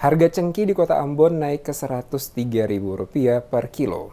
Harga cengkih di Kota Ambon naik ke Rp103.000 per kilo.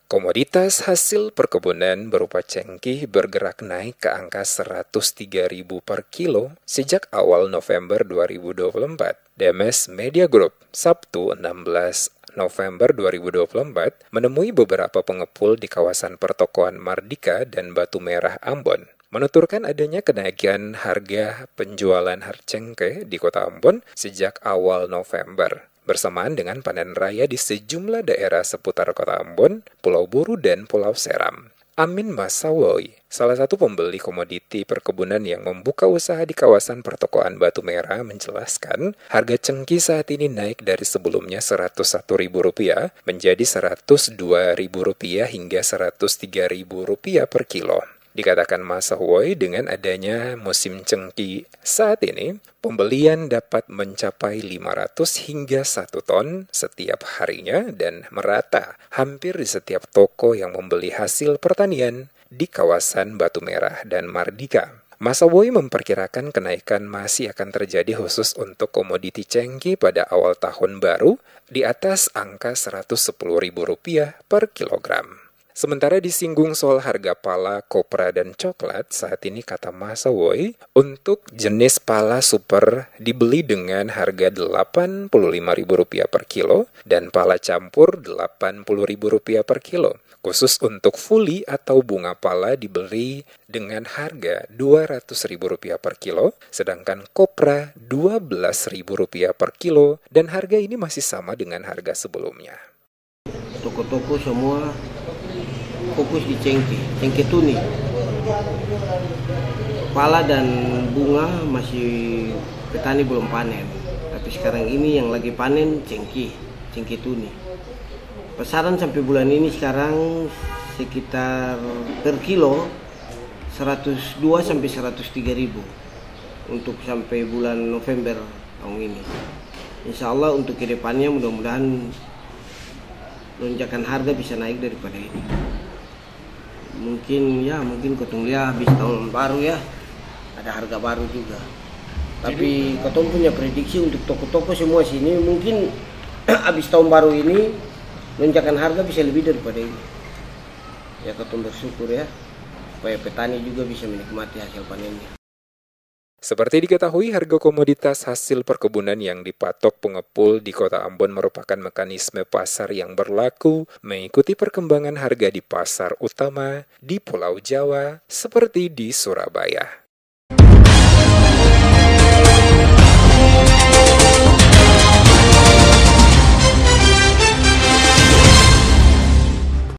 Komoditas hasil perkebunan berupa cengkih bergerak naik ke angka Rp103.000 per kilo sejak awal November 2024. DMS Media Group, Sabtu 16 November 2024, menemui beberapa pengepul di kawasan pertokoan Mardika dan Batu Merah Ambon, menuturkan adanya kenaikan harga penjualan cengkeh di Kota Ambon sejak awal November, bersamaan dengan panen raya di sejumlah daerah seputar Kota Ambon, Pulau Buru, dan Pulau Seram. Amin Masawoy, salah satu pembeli komoditi perkebunan yang membuka usaha di kawasan pertokoan Batu Merah, menjelaskan harga cengkih saat ini naik dari sebelumnya Rp101.000 menjadi Rp102.000 hingga Rp103.000 per kilo. Dikatakan Masawoy, dengan adanya musim cengkih saat ini, pembelian dapat mencapai 500 hingga 1 ton setiap harinya dan merata hampir di setiap toko yang membeli hasil pertanian di kawasan Batu Merah dan Mardika. Masawoy memperkirakan kenaikan masih akan terjadi khusus untuk komoditi cengkih pada awal tahun baru di atas angka Rp110.000 per kilogram. Sementara disinggung soal harga pala, kopra, dan coklat, saat ini kata Masawoy, untuk jenis pala super dibeli dengan harga Rp85.000 per kilo dan pala campur Rp80.000 per kilo. Khusus untuk fuli atau bunga pala dibeli dengan harga Rp200.000 per kilo, sedangkan kopra Rp12.000 per kilo, dan harga ini masih sama dengan harga sebelumnya. Toko-toko semua fokus di cengkeh tuni. Pala dan bunga masih petani belum panen. Tapi sekarang ini yang lagi panen cengkeh tuni. Pasaran sampai bulan ini sekarang sekitar per kilo 102 sampai 103 ribu untuk sampai bulan November tahun ini. Insya Allah untuk kedepannya mudah-mudahan lonjakan harga bisa naik daripada ini. Mungkin kotong lihat habis tahun baru ya ada harga baru juga. Tapi kotong punya prediksi untuk toko-toko semua sini mungkin habis tahun baru ini lonjakan harga bisa lebih daripada ini. Ya kotong bersyukur ya supaya petani juga bisa menikmati hasil panennya. Seperti diketahui, harga komoditas hasil perkebunan yang dipatok pengepul di Kota Ambon merupakan mekanisme pasar yang berlaku mengikuti perkembangan harga di pasar utama di Pulau Jawa seperti di Surabaya.